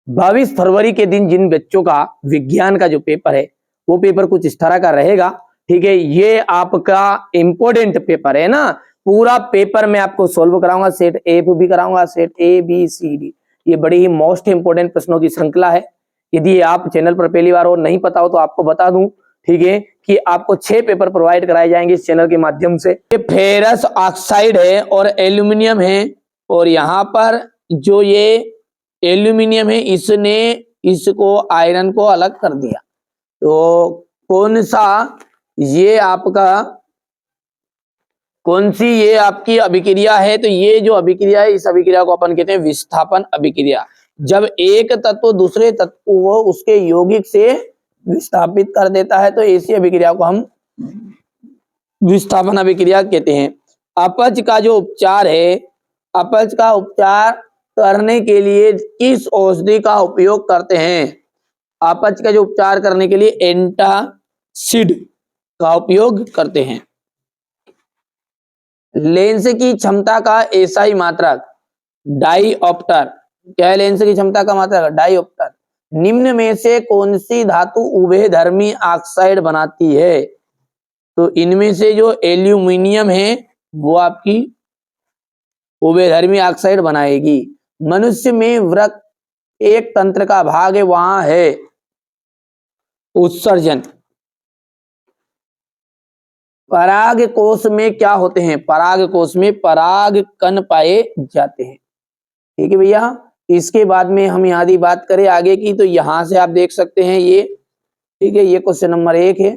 22 फरवरी के दिन जिन बच्चों का विज्ञान का जो पेपर है वो पेपर कुछ इस तरह का रहेगा। ठीक है, ये आपका इंपॉर्टेंट पेपर है ना। पूरा पेपर मैं आपको सोल्व कराऊंगा, सेट ए भी कराऊंगा, set A B C D. ये बड़ी ही मोस्ट इंपोर्टेंट प्रश्नों की श्रृंखला है। यदि आप चैनल पर पहली बार हो, नहीं पता हो तो आपको बता दूं, ठीक है, कि आपको 6 पेपर प्रोवाइड कराए जाएंगे इस चैनल के माध्यम से। ये फेरस ऑक्साइड है और एल्यूमिनियम है, और यहाँ पर जो ये एल्यूमिनियम है इसने इसको आयरन को अलग कर दिया। तो कौन सी ये आपकी अभिक्रिया है? तो ये जो अभिक्रिया है, इस अभिक्रिया को अपन कहते हैं विस्थापन अभिक्रिया। जब एक तत्व दूसरे तत्व को उसके यौगिक से विस्थापित कर देता है तो ऐसी अभिक्रिया को हम विस्थापन अभिक्रिया कहते हैं। अपच का जो उपचार है, अपच का उपचार करने के लिए किस औषधि का उपयोग करते हैं? अपच का जो उपचार करने के लिए एंटासिड का उपयोग करते हैं। लेंस की क्षमता का एसआई मात्रक डाइऑप्टर। क्या है लेंस की क्षमता का मात्रक? डाइऑप्टर। निम्न में से कौन सी धातु उभयधर्मी ऑक्साइड बनाती है? तो इनमें से जो एल्यूमिनियम है वो आपकी उभयधर्मी ऑक्साइड बनाएगी। मनुष्य में वृक्क एक तंत्र का भाग है, वहां है उत्सर्जन। पराग कोश में क्या होते हैं? पराग कोश में पराग कण पाए जाते हैं। ठीक है भैया। इसके बाद में हम यदि बात करें आगे की, तो यहां से आप देख सकते हैं ये, ठीक है, ये क्वेश्चन नंबर 1 है,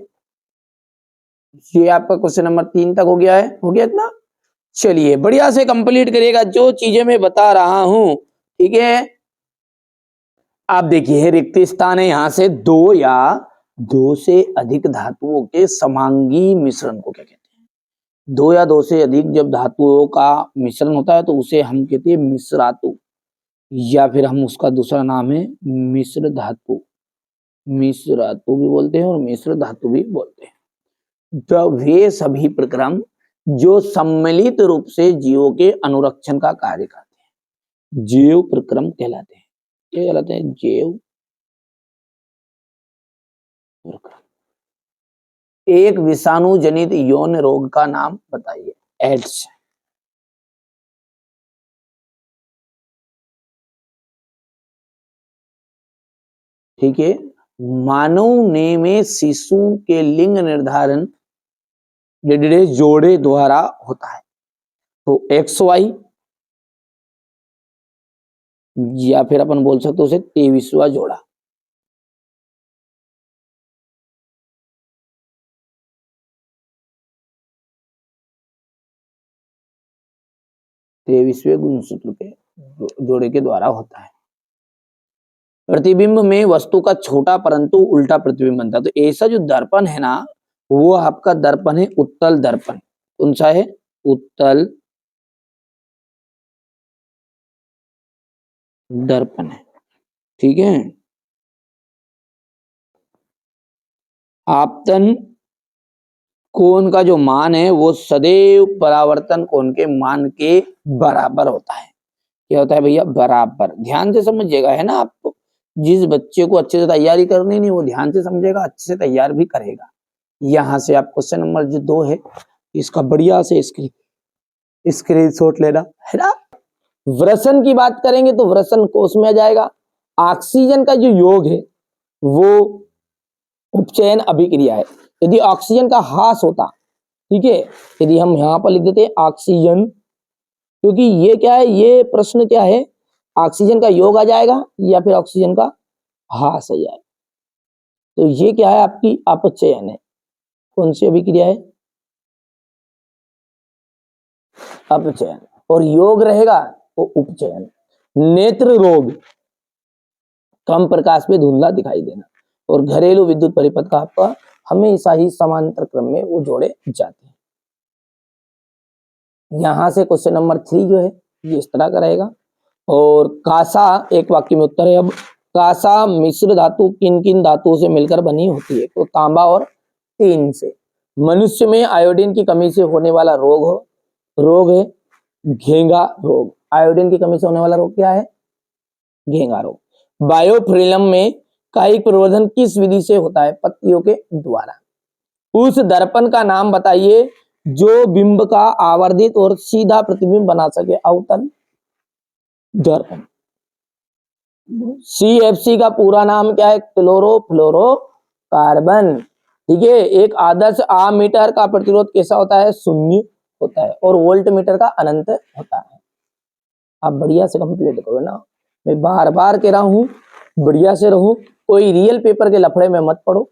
ये आपका क्वेश्चन नंबर 3 तक हो गया है। हो गया इतना? चलिए बढ़िया से कंप्लीट करिएगा जो चीजें मैं बता रहा हूं। ठीक है, आप देखिए रिक्त स्थान है, यहां से 2 या 2 से अधिक धातुओं के समांगी मिश्रण को क्या कहते हैं? 2 या 2 से अधिक जब धातुओं का मिश्रण होता है तो उसे हम कहते हैं मिश्रातु, या फिर हम उसका दूसरा नाम है मिश्र धातु। मिश्रातु भी बोलते हैं और मिश्र धातु भी बोलते हैं। तो वे सभी प्रक्रम जो सम्मिलित रूप से जीवों के अनुरक्षण का कार्य करते हैं जैव प्रक्रम कहलाते हैं। क्या कहलाते हैं? जैव प्रक्रम। एक विषाणु जनित यौन रोग का नाम बताइए। एड्स। ठीक है, मानव ने में शिशु के लिंग निर्धारण जोड़े द्वारा होता है। तो XY, या फिर अपन बोल सकते उसे 23वां जोड़ा। तेईसवें गुणसूत्र के जोड़े के द्वारा होता है। प्रतिबिंब में वस्तु का छोटा परंतु उल्टा प्रतिबिंब बनता है। तो ऐसा जो दर्पण है ना, वो आपका दर्पण है उत्तल दर्पण। कौन सा है? उत्तल दर्पण है। ठीक है, आपतन कोण का जो मान है वो सदैव परावर्तन कोण के मान के बराबर होता है। क्या होता है भैया? बराबर। ध्यान से समझिएगा, है ना। आपको जिस बच्चे को अच्छे से तैयारी करनी नहीं वो ध्यान से समझेगा, अच्छे से तैयार भी करेगा। यहां से आप क्वेश्चन नंबर जो 2 है इसका बढ़िया से स्क्रीनशॉट लेना, है ना। वृषण की बात करेंगे तो वृषण कोष में आ जाएगा। ऑक्सीजन का जो योग है वो उपचयन अभिक्रिया है। यदि ऑक्सीजन का ह्रास होता, ठीक है, यदि हम यहां पर लिख देते ऑक्सीजन, क्योंकि ये क्या है, ये प्रश्न क्या है, ऑक्सीजन का योग आ जाएगा या फिर ऑक्सीजन का ह्रास आ जाएगा। तो ये क्या है? आपकी अपचयन है। कौन सी अभिक्रिया है? अपचयन। और योग रहेगा तो उपचयन। नेत्र रोग, कम प्रकाश में धुंधला दिखाई देना, और घरेलू विद्युत परिपथ का आपका हमेशा ही समांतर क्रम में वो जोड़े जाते हैं। यहां से क्वेश्चन नंबर 3 जो है ये इस तरह का रहेगा। और कांसा, एक वाक्य में उत्तर है। अब कांसा मिश्र धातु किन किन धातुओं से मिलकर बनी होती है? तो तांबा और टीन से। मनुष्य में आयोडीन की कमी से होने वाला रोग है घेंगा रोग। आयोडीन की कमी से होने वाला रोग क्या है? घेंगा रोग। बायोफिल्म में कायिक प्रवर्धन किस विधि से होता है? पत्तियों के द्वारा। उस दर्पण का नाम बताइए जो बिंब का आवर्धित और सीधा प्रतिबिंब बना सके। अवतल दर्पण। CFC का पूरा नाम क्या है? क्लोरोफ्लोरोकार्बन। ठीक है। एक आदर्श आमीटर का प्रतिरोध कैसा होता है? शून्य होता है। और वोल्ट मीटर का अनंत होता है। आप बढ़िया से कंप्लीट करो ना, मैं बार बार कह रहा हूं, बढ़िया से रहो, कोई रियल पेपर के लफड़े में मत पड़ो।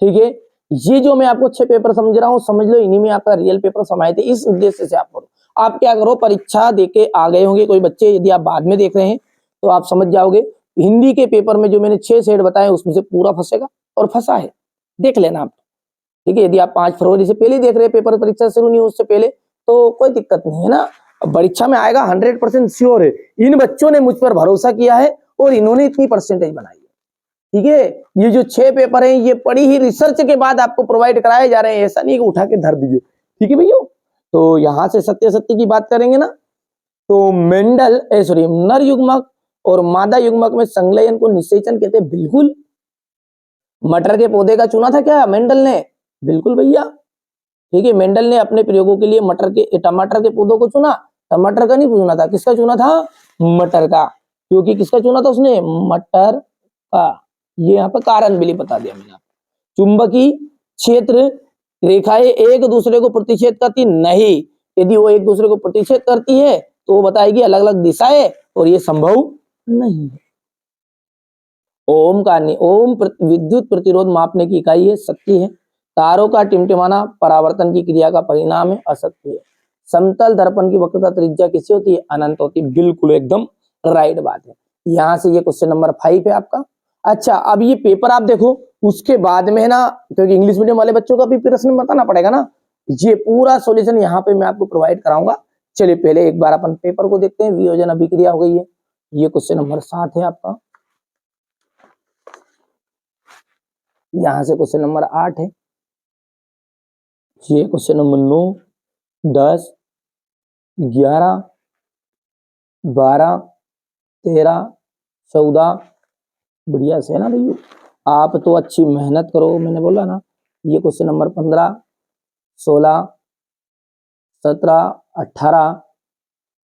ठीक है। ये जो मैं आपको 6 पेपर समझ रहा हूं, समझ लो इन्हीं में आपका रियल पेपर समाये थे। इस उद्देश्य से आप पढ़ो। आप क्या करो, परीक्षा देके आ गए होंगे कोई बच्चे, यदि आप बाद में देख रहे हैं तो आप समझ जाओगे। हिंदी के पेपर में जो मैंने 6 सेट बताए उसमें से पूरा फंसेगा, और फंसा है, देख लेना आप। ठीक है। यदि आप 5 फरवरी से पहले देख रहे हैं, पेपर परीक्षा शुरू नहीं उससे पहले, तो कोई दिक्कत नहीं है ना, परीक्षा में आएगा 100% श्योर है। इन बच्चों ने मुझ पर भरोसा किया है और इन्होंने इतनी परसेंटेज बनाई है। ठीक है। ये जो 6 पेपर हैं ये पढ़ी ही रिसर्च के बाद आपको प्रोवाइड कराए जा रहे हैं, ऐसा नहीं कि उठा के धर दीजिए। ठीक है भैया। तो यहां से सत्य सत्य की बात करेंगे ना, तो मेंडल नर युग्मक और मादा युग्मक में संलयन को निषेचन कहते हैं। बिल्कुल। मटर के पौधे का चुना था क्या मेंडल ने? बिल्कुल भैया। ठीक है। मेंडल ने अपने प्रयोगों के लिए टमाटर के पौधों को चुना। टमाटर का नहीं चुना था, किसका चुना था? मटर का। क्योंकि किसका चुना था उसने? मटर का। ये यहाँ पर कारण भी बता दिया मैंने आपको। चुंबकीय क्षेत्र रेखाएं एक दूसरे को प्रतिच्छेद करती नहीं। यदि वो एक दूसरे को प्रतिच्छेद करती है तो वो बताएगी अलग अलग दिशाएं, और ये संभव नहीं है। ओम विद्युत प्रतिरोध मापने की इकाई है, सत्य है। तारों का टिमटिमाना परावर्तन की क्रिया का परिणाम है, असत्य है। समतल दर्पण की वक्रता त्रिज्या किससे होती है? अनंत होती है। बिल्कुल एकदम राइट बात है। यहां से ये क्वेश्चन नंबर 5 है आपका। अच्छा, अब ये पेपर आप देखो, उसके बाद में है ना, क्योंकि इंग्लिश मीडियम वाले बच्चों का भी प्रश्न बताना पड़ेगा ना, ये पूरा सॉल्यूशन यहाँ पे मैं आपको प्रोवाइड कराऊंगा। चलिए पहले एक बार अपन पेपर को देखते हैं। वियोजन अभिक्रिया हो गई है, ये क्वेश्चन नंबर 7 है आपका। यहां से क्वेश्चन नंबर 8 है, ये क्वेश्चन नंबर 9, 10, 11, 12, 13, 14। बढ़िया से है ना भैया। आप तो अच्छी मेहनत करो, मैंने बोला ना। ये क्वेश्चन नंबर 15, 16, 17, 18,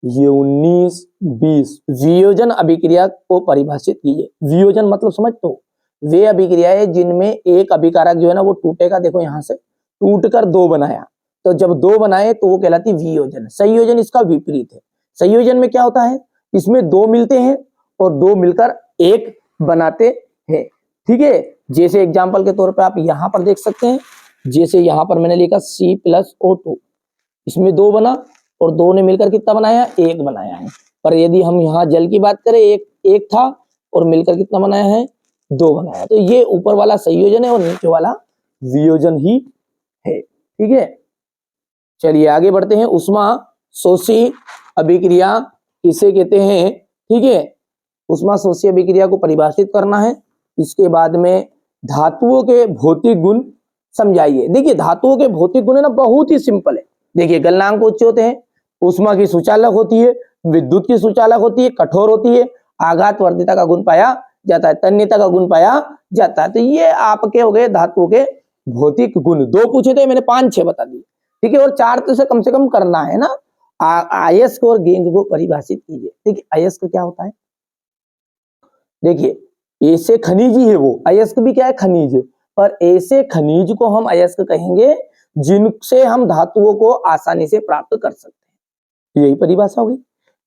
ये 19, 20। वियोजन अभिक्रिया को परिभाषित कीजिए। वियोजन मतलब समझ तो, वे अभिक्रियाएं जिनमें एक अभिकारक जो है ना वो टूटेगा। देखो यहां से टूटकर 2 बनाया, तो जब 2 बनाए तो वो कहलाती वियोजन। संयोजन इसका विपरीत है। संयोजन में क्या होता है? इसमें 2 मिलते हैं और 2 मिलकर 1 बनाते हैं। ठीक है। जैसे एग्जाम्पल के तौर पर आप यहां पर देख सकते हैं, जैसे यहां पर मैंने लिखा C+O2, इसमें 2 बना और 2 ने मिलकर कितना बनाया? 1 बनाया है। पर यदि हम यहाँ जल की बात करें, एक था और मिलकर कितना बनाया है? 2 बनाया। तो ये ऊपर वाला संयोजन है और नीचे वाला वियोजन ही है। ठीक है। चलिए आगे बढ़ते हैं। उष्मा शोषी अभिक्रिया किसे कहते हैं? ठीक है। उष्मा शोषी अभिक्रिया को परिभाषित करना है। इसके बाद में धातुओं के भौतिक गुण समझाइए। देखिए धातुओं के भौतिक गुण है ना, बहुत ही सिंपल है। देखिए गलनांक उच्च होते हैं, उष्मा की सुचालक होती है, विद्युत की सुचालक होती है, कठोर होती है, आघात वर्धिता का गुण पाया जाता है, तन्यता का गुण पाया जाता है। तो ये आपके हो गए धातुओं के भौतिक गुण। 2 पूछे थे मैंने, 5-6 बता दिए। ठीक है। और 4 तो से कम करना है ना। अयस्क और गेंग को परिभाषित कीजिए। देखिए अयस्क क्या होता है? देखिए ऐसे खनिज ही है वो, अयस्क भी क्या है? खनिज है। पर ऐसे खनिज को हम अयस्क कहेंगे जिनसे हम धातुओं को आसानी से प्राप्त कर सकते हैं। यही परिभाषा होगी।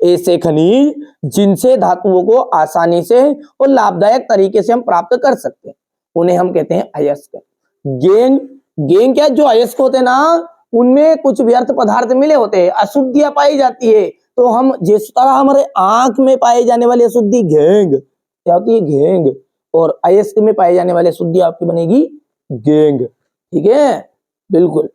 ऐसे खनिज जिनसे धातुओं को आसानी से और लाभदायक तरीके से हम प्राप्त कर सकते हैं, उन्हें हम कहते हैं अयस्क। गेंग क्या? जो अयस्क होते हैं ना, उनमें कुछ व्यर्थ पदार्थ मिले होते हैं, अशुद्धियां पाई जाती है। तो हम जिस तरह हमारे आंख में पाई जाने वाली अशुद्धि गेंग क्या होती है? गेंग। और अयस्क में पाई जाने वाली अशुद्धि आपकी बनेगी गेंग। ठीक है। बिल्कुल,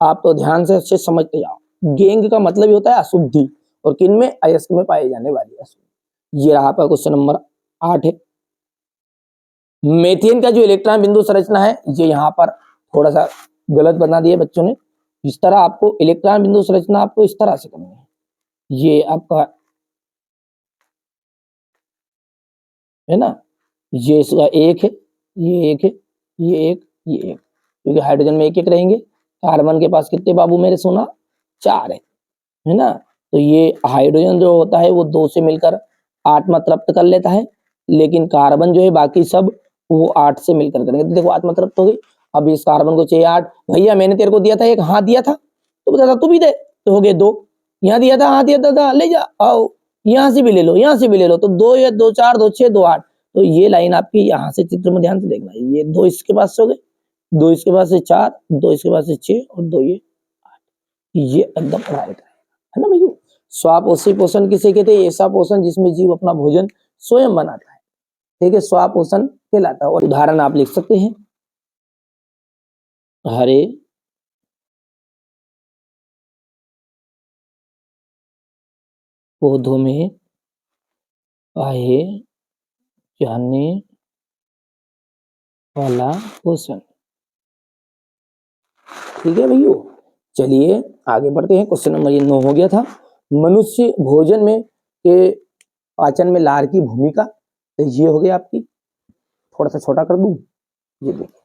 आप तो ध्यान से अच्छे समझते जाओ। गेंग का मतलब ही होता है अशुद्धि, और किन में? अयस्क में पाई जाने वाली अशुद्धि। ये रहा आपका क्वेश्चन नंबर 8 है। मेथेन का जो इलेक्ट्रॉन बिंदु संरचना है, ये यहाँ पर थोड़ा सा गलत बना दिया बच्चों ने। इस तरह आपको इलेक्ट्रॉन बिंदु संरचना आपको इस तरह से करनी है। ये आपका है ना, ये इसका एक है, ये एक है, ये एक, ये एक, क्योंकि हाइड्रोजन में एक एक रहेंगे। कार्बन के पास कितने बाबू मेरे सोना? 4 है ना। तो ये हाइड्रोजन जो होता है वो 2 से मिलकर 8 मात्रा प्राप्त कर लेता है, लेकिन कार्बन जो है बाकी सब वो 8 से मिलकर करेंगे। तो देखो 8 मात्रा प्राप्त हो गई। अब इस कार्बन को चाहिए 8। भैया मैंने तेरे को दिया था एक, हाँ दिया था, तो बता था तू भी दे, तो हो गए 2। यहाँ दिया था, हाँ दिया था, ले जा, आओ यहाँ से भी ले लो, यहाँ से भी ले लो, तो 2 या 2 4 2 6 2 8। तो ये लाइन आपकी यहाँ से चित्र में ध्यान से देखना, ये 2 इसके पास हो गए, 2 इसके पास से 4, 2 इसके पास से 6 और 2 ये 8। ये एकदम राइट है ना भैया। स्वापोषी पोषण किसे कहते हैं? ऐसा पोषण जिसमें जीव अपना भोजन स्वयं बनाता है, ठीक है, स्वापोषण कहलाता है। और उदाहरण आप लिख सकते हैं, हरे पौधों में पाए जाने वाला पोषण। ठीक है भैया, चलिए आगे बढ़ते हैं। क्वेश्चन नंबर 9 हो गया था। मनुष्य भोजन में के पाचन में लार की भूमिका, तो ये हो गया आपकी, थोड़ा सा छोटा कर दूं, ये देखिए।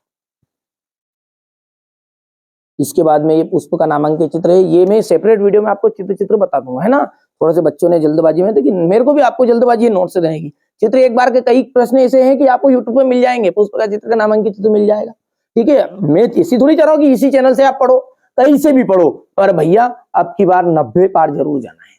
इसके बाद में ये पुष्प का नामांकित चित्र है, ये मैं सेपरेट वीडियो में आपको चित्र बता दूंगा, है ना। थोड़ा से बच्चों ने जल्दबाजी में, लेकिन मेरे को भी आपको जल्दबाजी है, नोट से रहेगी। चित्र एक बार के कई प्रश्न ऐसे हैं कि आपको यूट्यूब पे मिल जाएंगे, पुष्प का चित्र का नामांकित चित्र मिल जाएगा। ठीक है, मैं इसी थोड़ी चाह रहा हूँ कि इसी चैनल से आप पढ़ो, कहीं से भी पढ़ो, पर भैया अब की बार 90 पार जरूर जाना है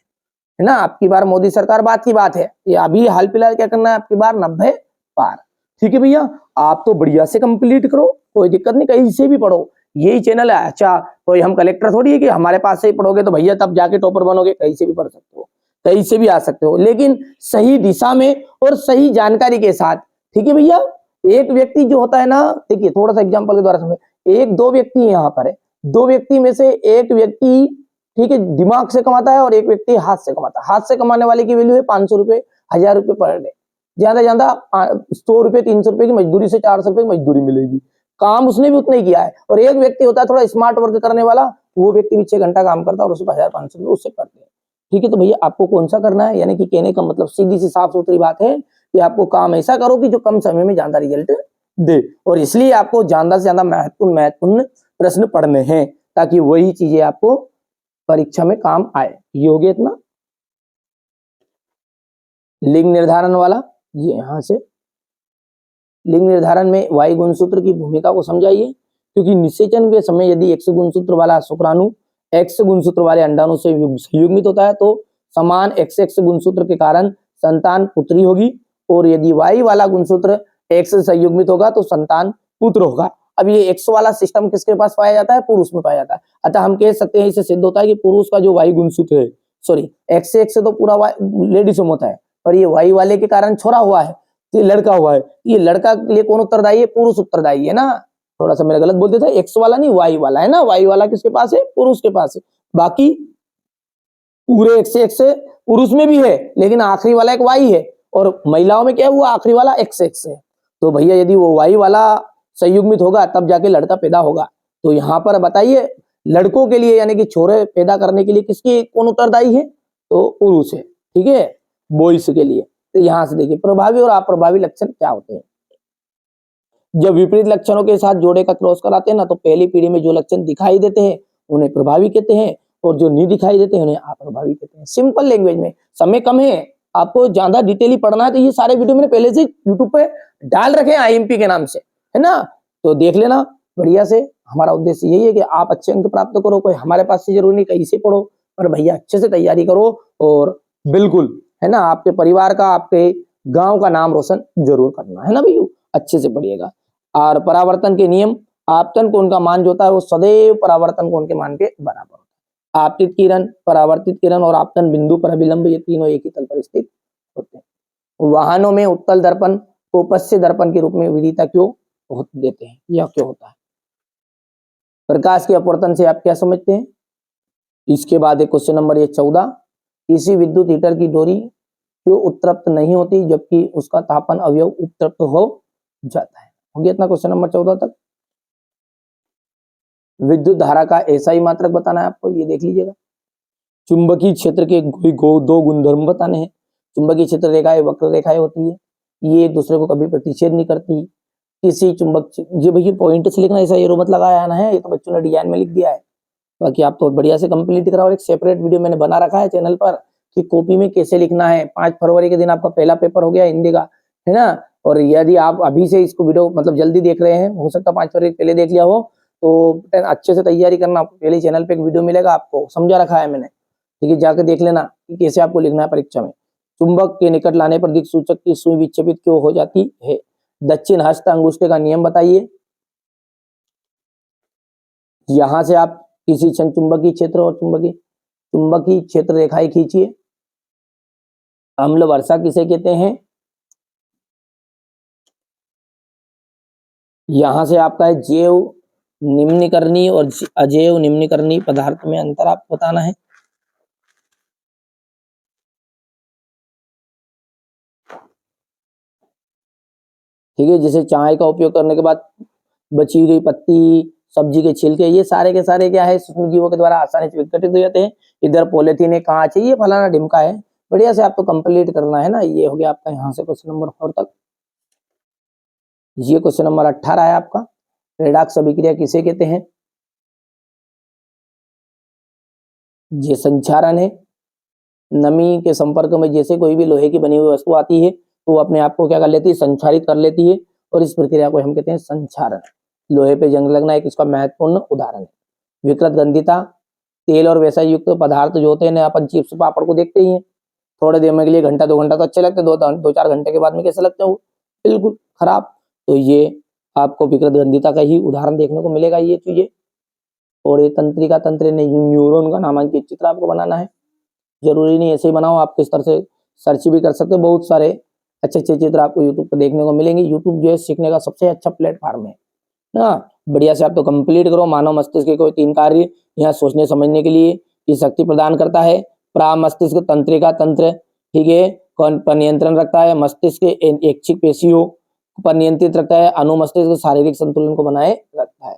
ना। आपकी बार मोदी सरकार बात की बात है, ये अभी हाल फिलहाल क्या करना है, आपकी बार 90 पार। ठीक है भैया, आप तो बढ़िया से कंप्लीट करो, कोई दिक्कत नहीं, कहीं से भी पढ़ो, यही चैनल है। अच्छा, कोई हम कलेक्टर थोड़ी है कि हमारे पास से ही पढ़ोगे तो भैया तब जाके टॉपर बनोगे, कहीं से भी पढ़ सकते हो, कहीं से भी आ सकते हो, लेकिन सही दिशा में और सही जानकारी के साथ। ठीक है भैया, एक व्यक्ति जो होता है ना, देखिए थोड़ा सा एग्जांपल के द्वारा समझ, एक 2 व्यक्ति यहाँ पर है, 2 व्यक्ति में से एक व्यक्ति, ठीक है, दिमाग से कमाता है और एक व्यक्ति हाथ से कमाता है। हाथ से कमाने वाले की वैल्यू है 500 रुपए, 1000 रुपए पर डे, ज्यादा ज्यादा 100 रुपए 300 रुपए की मजदूरी से 400 रुपए की मजदूरी मिलेगी, काम उसने भी उतना ही किया है। और एक व्यक्ति होता है थोड़ा स्मार्ट वर्क करने वाला, वो व्यक्ति भी 6 घंटा काम करता है और उसको 1500 रुपए उससे पड़ते हैं। ठीक है, तो भैया आपको कौन सा करना है, यानी कि कहने का मतलब सीधी सी साफ सुथरी बात है कि आपको काम ऐसा करो कि जो कम समय में ज्यादा रिजल्ट दे, और इसलिए आपको ज्यादा से ज्यादा महत्वपूर्ण प्रश्न पढ़ने हैं, ताकि वही चीजें आपको परीक्षा में काम आए। ये हो गया इतना लिंग निर्धारण वाला। ये यहां से लिंग निर्धारण में वाई गुणसूत्र की भूमिका को समझाइए, क्योंकि निषेचन के समय यदि एक्स गुणसूत्र वाला शुक्राणु एक्स गुणसूत्र वाले अंडाणु से संयुग्मित होता है तो समान एक्स एक्स गुणसूत्र के कारण संतान पुत्री होगी, और यदि वाई वाला गुणसूत्र एक्स से संयुग्मित होगा तो संतान पुत्र होगा। अब ये एक्स वाला सिस्टम किसके पास पाया जाता है? पुरुष में पाया जाता है। अतः हम कह सकते हैं, इससे सिद्ध होता है कि पुरुष का जो वाई गुणसूत्र है, सॉरी एक्स से एक्स से तो पूरा लेडीज में होता है, पर ये वाई वाले के कारण छोड़ा हुआ है, ये लड़का हुआ है। ये लड़का के लिए कौन उत्तरदायी है? पुरुष उत्तरदायी है ना। थोड़ा सा मेरा गलत बोल दिया था, एक्स वाला नहीं वाई वाला है ना। वाई वाला किसके पास है? पुरुष के पास है। बाकी पूरे एक्स से एक्स से पुरुष में भी है, लेकिन आखिरी वाला एक वाई है, और महिलाओं में क्या है? वो आखिरी वाला एक्स एक्स है। तो भैया यदि वो वाई वाला संयुग्मित होगा तब जाके लड़का पैदा होगा। तो यहाँ पर बताइए, लड़कों के लिए यानी कि छोरे पैदा करने के लिए किसकी कौन उत्तरदायी है? तो पुरुष है। ठीक है, बॉयज के लिए। तो यहां से देखिए प्रभावी और अप्रभावी लक्षण क्या होते हैं। जब विपरीत लक्षणों के साथ जोड़े का क्रॉस कराते हैं ना, तो पहली पीढ़ी में जो लक्षण दिखाई देते हैं उन्हें प्रभावी कहते हैं, और जो नहीं दिखाई देते हैं उन्हें अप्रभावी कहते हैं। सिंपल लैंग्वेज में, समय कम है, आपको ज्यादा डिटेली पढ़ना है तो ये सारे वीडियो मैंने पहले से यूट्यूब पे डाल रखे हैं आईएमपी के नाम से, है ना। तो देख लेना बढ़िया से। हमारा उद्देश्य यही है कि आप अच्छे अंक प्राप्त करो, कोई हमारे पास से जरूरी नहीं कहीं से पढ़ो, पर भैया अच्छे से तैयारी करो, और बिल्कुल है ना आपके परिवार का, आपके गांव का नाम रोशन जरूर करना है ना भैया। अच्छे से पढ़िएगा। और परावर्तन के नियम, आपतन कोण का मान जो होता है वो सदैव परावर्तन कोण के मान के बराबर होता है। आपतित किरण, परावर्तित किरण और आपतन बिंदु पर अभिलंब, ये तीनों एक ही तल पर स्थित होते हैं। वाहनों में उत्तल दर्पण को पश्य दर्पण के रूप में विदिता क्यों देते हैं, यह क्यों होता है? प्रकाश के अपवर्तन से आप क्या समझते हैं? इसके बाद एक क्वेश्चन नंबर ये 14, किसी विद्युत हीटर की डोरी क्यों उत्तप्त नहीं होती जबकि उसका तापन अवयव उत्तप्त हो जाता है? हो गया इतना क्वेश्चन नंबर 14 तक। विद्युत धारा का ऐसा ही मात्रक बताना है आपको, ये देख लीजिएगा। चुंबकीय क्षेत्र के दो गुणधर्म बताने हैं। चुंबकीय क्षेत्र रेखाएं वक्र रेखाएं होती है, ये एक दूसरे को कभी प्रतिच्छेद नहीं करती। किसी चुंबक, ये भैया पॉइंट से लिखना, ऐसा एरो मत लगाया ना है, ये तो बच्चों ने डिजाइन में लिख दिया है। बाकी आप तो बढ़िया से कंप्लीट कराओ। और एक सेपरेट वीडियो मैंने बना रखा है चैनल पर कि कॉपी में कैसे लिखना है। 5 फरवरी के दिन आपका पहला पेपर हो गया हिंदी का, है ना। और यदि आप अभी से इसको वीडियो मतलब जल्दी देख रहे हैं, हो सकता है 5 फरवरी पहले देख लिया हो, तो अच्छे से तैयारी करना। पहले चैनल पे एक वीडियो मिलेगा, आपको समझा रखा है मैंने, ठीक है, जाकर देख लेना कि कैसे आपको लिखना है परीक्षा में। चुंबक के निकट लाने पर दिक्सूचक की सुई विक्षेपित क्यों हो जाती है? दक्षिण हस्त अंगूठे का नियम बताइए। यहां से आप किसी क्षण चुंबकीय क्षेत्र और चुंबकीय क्षेत्र रेखाएं खींचिए। अम्ल वर्षा किसे कहते हैं? यहां से आपका है जैव निम्नीकरणीय और अजैव निम्नीकरणीय पदार्थ में अंतर आपको बताना है। ठीक है, जैसे चाय का उपयोग करने के बाद बची गई पत्ती, सब्जी के छिलके, ये सारे के सारे क्या है, सूक्ष्म जीवों के द्वारा आसानी से विघटित हो जाते हैं। इधर पॉलिथीन है, कांच है, ये फलाना ढिमका है। बढ़िया से आपको कंप्लीट करना है ना। ये हो गया आपका यहाँ से क्वेश्चन नंबर 4 तक। ये क्वेश्चन नंबर 18 है आपका। रेडॉक्स अभिक्रिया किसे कहते हैं? ये संचारण है। नमी के संपर्क में जैसे कोई भी लोहे की बनी हुई वस्तु आती है तो वो अपने आप को क्या कर लेती है, संचारित कर लेती है, और इस प्रक्रिया को हम कहते हैं संचारण। लोहे पे जंग लगना एक इसका महत्वपूर्ण उदाहरण है। विकृत गंधिता, तेल और वैसा युक्त पदार्थ जो होते हैं ना, अपन चिप्स पापड़ को देखते ही हैं, थोड़े देर में के लिए, घंटा 2 घंटा तो अच्छे लगते हैं, 2-4 घंटे के बाद में कैसे लगते हैं वो, बिल्कुल खराब। तो ये आपको विकृत गंधिता का ही उदाहरण देखने को मिलेगा ये चीजें। और ये तंत्रिका तंत्र ने न्यूरॉन का नामांकित चित्र आपको बनाना है। जरूरी नहीं ऐसे ही बनाओ, आप किस तरह से सर्च भी कर सकते हो। बहुत सारे अच्छे अच्छे चित्र आपको यूट्यूब पर देखने को मिलेंगे। यूट्यूब जो है सीखने का सबसे अच्छा प्लेटफॉर्म है ना। बढ़िया से आप तो कंप्लीट करो। मानव मस्तिष्क के कोई 3 कार्य यहाँ सोचने समझने के लिए की शक्ति प्रदान करता है। प्रामस्तिष्क तंत्रिका तंत्र, ठीक है, कौन पर नियंत्रण रखता है? मस्तिष्क ऐच्छिक पेशियों पर नियंत्रित रखता है। अनुमस्तिष्क शारीरिक संतुलन को बनाए रखता है।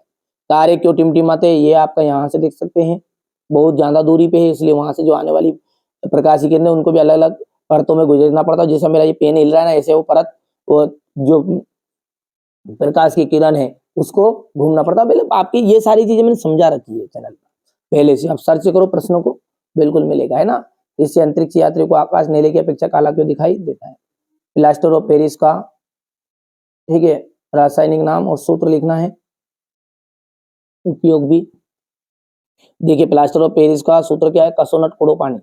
तारे क्यों टिमटिमाते हैं? ये आपका यहाँ से देख सकते हैं। बहुत ज्यादा दूरी पे है, इसलिए वहां से जो आने वाली प्रकाश की किरणें उनको भी अलग अलग परतों में गुजरना पड़ता है। जैसे मेरा ये पेन हिल रहा है ना, ऐसे वो परत, वो जो प्रकाश की किरण है उसको घूमना पड़ता है। पहले आपकी ये सारी चीजें मैंने समझा रखी है चैनल पर पहले से। आप सर्च करो प्रश्नों को, बिल्कुल मिलेगा, है ना। इससे अंतरिक्ष यात्री को आकाश नीले की अपेक्षा काला क्यों दिखाई देता है? प्लास्टर ऑफ पेरिस का, ठीक है, रासायनिक नाम और सूत्र लिखना है। उपयोग भी देखिए, प्लास्टर ऑफ पेरिस का सूत्र क्या है? कसो नट कुड़ो पानी।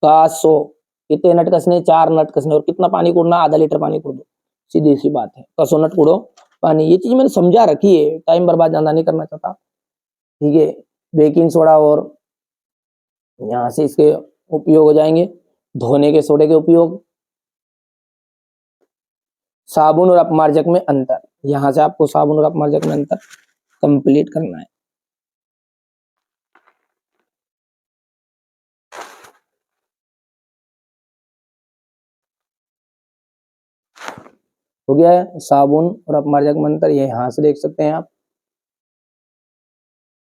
कासो, कितने नट कसने? 4 नट कसने। और कितना पानी कुड़ना? आधा लीटर पानी कुड़ दो, सीधी सी बात है। कसो नट कुड़ो पानी, ये चीज मैंने समझा रखी है, टाइम बर्बाद ज्यादा नहीं करना चाहता, ठीक है। बेकिंग सोडा और यहाँ से इसके उपयोग हो जाएंगे। धोने के सोडे के उपयोग। साबुन और अपमार्जक में अंतर, यहाँ से आपको साबुन और अपमार्जक में अंतर कंप्लीट करना है। हो गया है। साबुन और अपमार्जक में अंतर, ये यहाँ से देख सकते हैं आप।